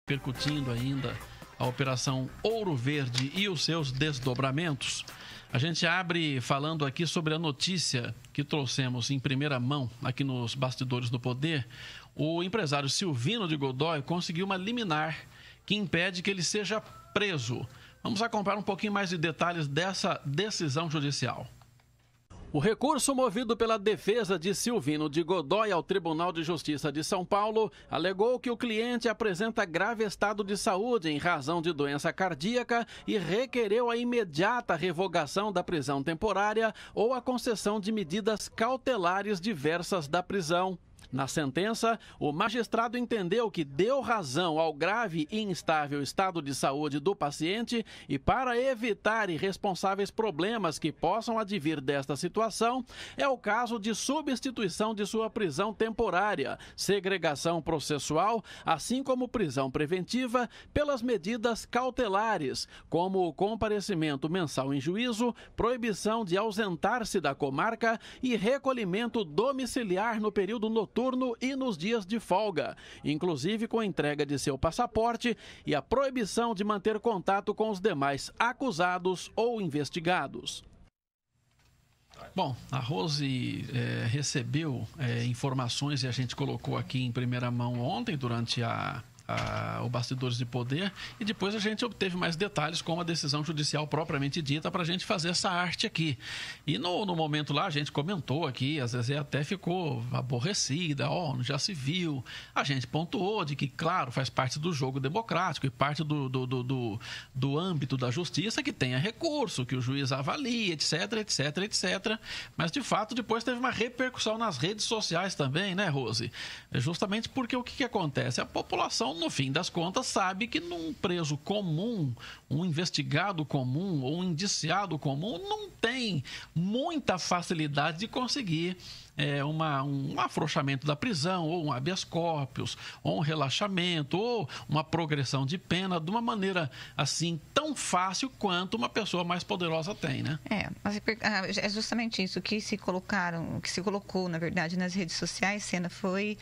Percutindo ainda a Operação Ouro Verde e os seus desdobramentos, a gente abre falando aqui sobre a notícia que trouxemos em primeira mão aqui nos Bastidores do Poder. O empresário Silvino de Godoy conseguiu uma liminar que impede que ele seja preso. Vamos acompanhar um pouquinho mais de detalhes dessa decisão judicial. O recurso movido pela defesa de Silvino de Godoy ao Tribunal de Justiça de São Paulo alegou que o cliente apresenta grave estado de saúde em razão de doença cardíaca e requereu a imediata revogação da prisão temporária ou a concessão de medidas cautelares diversas da prisão. Na sentença, o magistrado entendeu que deu razão ao grave e instável estado de saúde do paciente e, para evitar irresponsáveis problemas que possam advir desta situação, é o caso de substituição de sua prisão temporária, segregação processual, assim como prisão preventiva, pelas medidas cautelares, como o comparecimento mensal em juízo, proibição de ausentar-se da comarca e recolhimento domiciliar no período noturno e nos dias de folga, inclusive com a entrega de seu passaporte e a proibição de manter contato com os demais acusados ou investigados. Bom, a Rose recebeu informações e a gente colocou aqui em primeira mão ontem durante o Bastidores de Poder, e depois a gente obteve mais detalhes com a decisão judicial propriamente dita para a gente fazer essa arte aqui. E no momento lá a gente comentou aqui, às vezes até ficou aborrecida, já se viu. A gente pontuou de que, claro, faz parte do jogo democrático e parte do âmbito da justiça que tenha recurso, que o juiz avalie, etc, etc, etc. Mas, de fato, depois teve uma repercussão nas redes sociais também, né, Rose? Justamente porque o que acontece? A população, no fim das contas, sabe que num preso comum, um investigado comum ou um indiciado comum não tem muita facilidade de conseguir um afrouxamento da prisão, ou um habeas corpus, ou um relaxamento, ou uma progressão de pena de uma maneira assim tão fácil quanto uma pessoa mais poderosa tem, né? É justamente isso que se colocou, na verdade, nas redes sociais, Sena, foi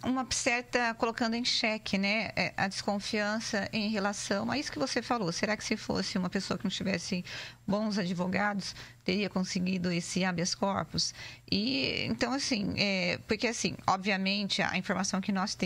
uma certa colocando em xeque, né, a desconfiança em relação a isso que você falou. Será que se fosse uma pessoa que não tivesse bons advogados, teria conseguido esse habeas corpus? E então, assim, porque assim, obviamente, a informação que nós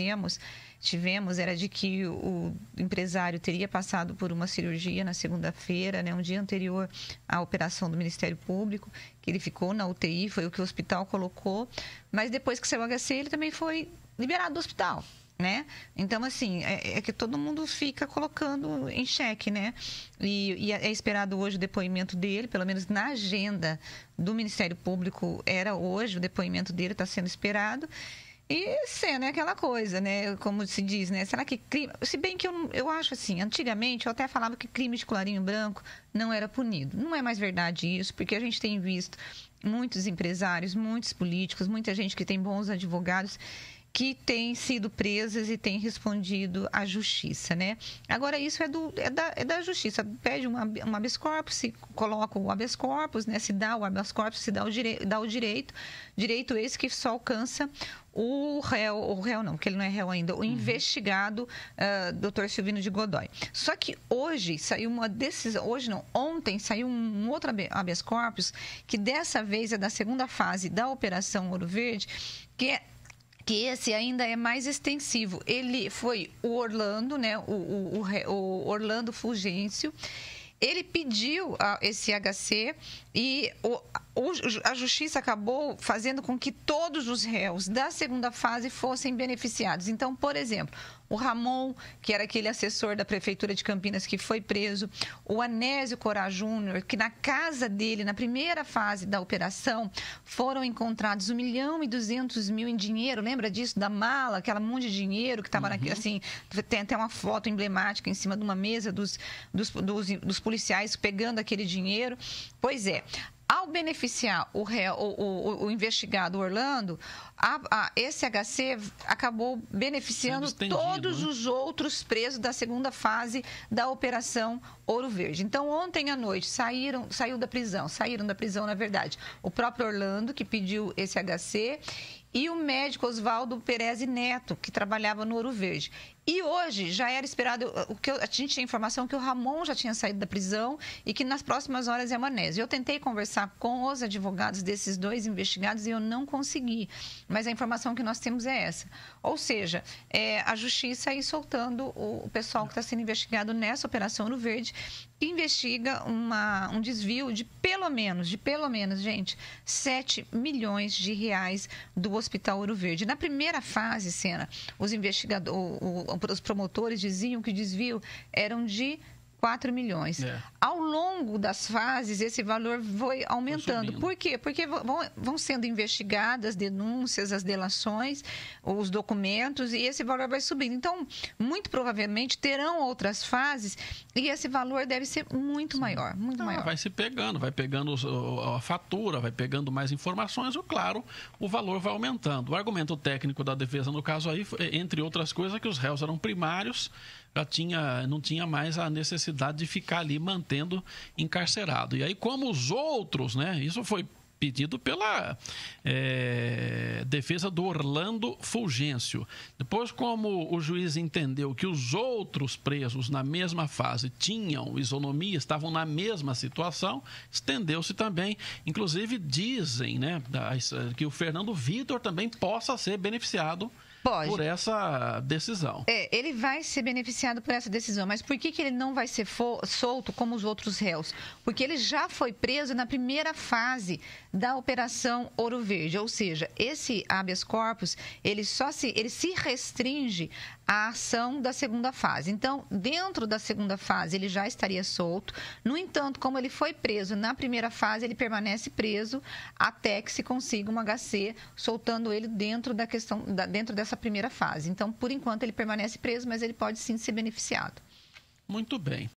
tivemos era de que o empresário teria passado por uma cirurgia na segunda-feira, né, um dia anterior à operação do Ministério Público, que ele ficou na UTI, foi o que o hospital colocou, mas depois que saiu o HC, ele também foi liberado do hospital, né? Então, assim, é que todo mundo fica colocando em xeque, né? E é esperado hoje o depoimento dele, pelo menos na agenda do Ministério Público, era hoje, o depoimento dele está sendo esperado. E sendo aquela coisa, né? Como se diz, né? Será que crime... Se bem que eu acho assim, antigamente eu até falava que crime de colarinho branco não era punido. Não é mais verdade isso, porque a gente tem visto muitos empresários, muitos políticos, muita gente que tem bons advogados que têm sido presas e têm respondido à justiça, né? Agora, isso é da justiça. Pede um habeas corpus, se coloca o habeas corpus, né? Se dá o habeas corpus, se dá o direito esse que só alcança o réu não, porque ele não é réu ainda, o investigado, Dr. Silvino de Godoy. Só que hoje saiu uma decisão, ontem saiu um outro habeas corpus, que dessa vez é da segunda fase da Operação Ouro Verde, que esse ainda é mais extensivo. Ele foi o Orlando, né? O Orlando Fulgêncio. Ele pediu esse HC e a justiça acabou fazendo com que todos os réus da segunda fase fossem beneficiados. Então, por exemplo, o Ramon, que era aquele assessor da Prefeitura de Campinas que foi preso, o Anésio Corá Júnior, que na casa dele, na primeira fase da operação, foram encontrados 1.200.000 em dinheiro. Lembra disso? Da mala, aquela monte de dinheiro que estava assim, tem até uma foto emblemática em cima de uma mesa dos policiais pegando aquele dinheiro. Pois é. Ao beneficiar o investigado Orlando, esse HC acabou beneficiando todos os outros presos da segunda fase da Operação Ouro Verde. Então, ontem à noite, saíram da prisão, na verdade, o próprio Orlando, que pediu esse HC, e o médico Oswaldo Perez Neto, que trabalhava no Ouro Verde. E hoje já era esperado, a gente tinha informação que o Ramon já tinha saído da prisão e que nas próximas horas ia amanhece. Eu tentei conversar com os advogados desses 2 investigados e eu não consegui. Mas a informação que nós temos é essa. Ou seja, a justiça aí soltando o pessoal que está sendo investigado nessa Operação Ouro Verde, que investiga um desvio de pelo menos, gente, 7 milhões de reais do Hospital Ouro Verde. Na primeira fase, Sena, os promotores diziam que o desvio eram de 4 milhões. Ao longo das fases, esse valor foi aumentando. Por quê? Porque vão sendo investigadas denúncias, as delações, os documentos, e esse valor vai subindo. Então, muito provavelmente, terão outras fases e esse valor deve ser muito maior, muito maior. Vai vai pegando a fatura, vai pegando mais informações, claro, o valor vai aumentando. O argumento técnico da defesa, no caso aí, entre outras coisas, que os réus eram primários, não tinha mais a necessidade de ficar ali mantendo encarcerado. E aí, como os outros, né? Isso foi pedido pela defesa do Orlando Fulgêncio. Depois, como o juiz entendeu que os outros presos na mesma fase tinham isonomia, estavam na mesma situação, estendeu-se também. Inclusive, dizem, né, que o Fernando Vitor também possa ser beneficiado por essa decisão. Ele vai ser beneficiado por essa decisão, mas por que ele não vai ser solto como os outros réus? Porque ele já foi preso na primeira fase da Operação Ouro Verde, ou seja, esse habeas corpus, ele se restringe à ação da segunda fase. Então, dentro da segunda fase, ele já estaria solto. No entanto, como ele foi preso na primeira fase, ele permanece preso até que se consiga um HC, soltando ele dentro dessa primeira fase. Então, por enquanto, ele permanece preso, mas ele pode sim ser beneficiado. Muito bem.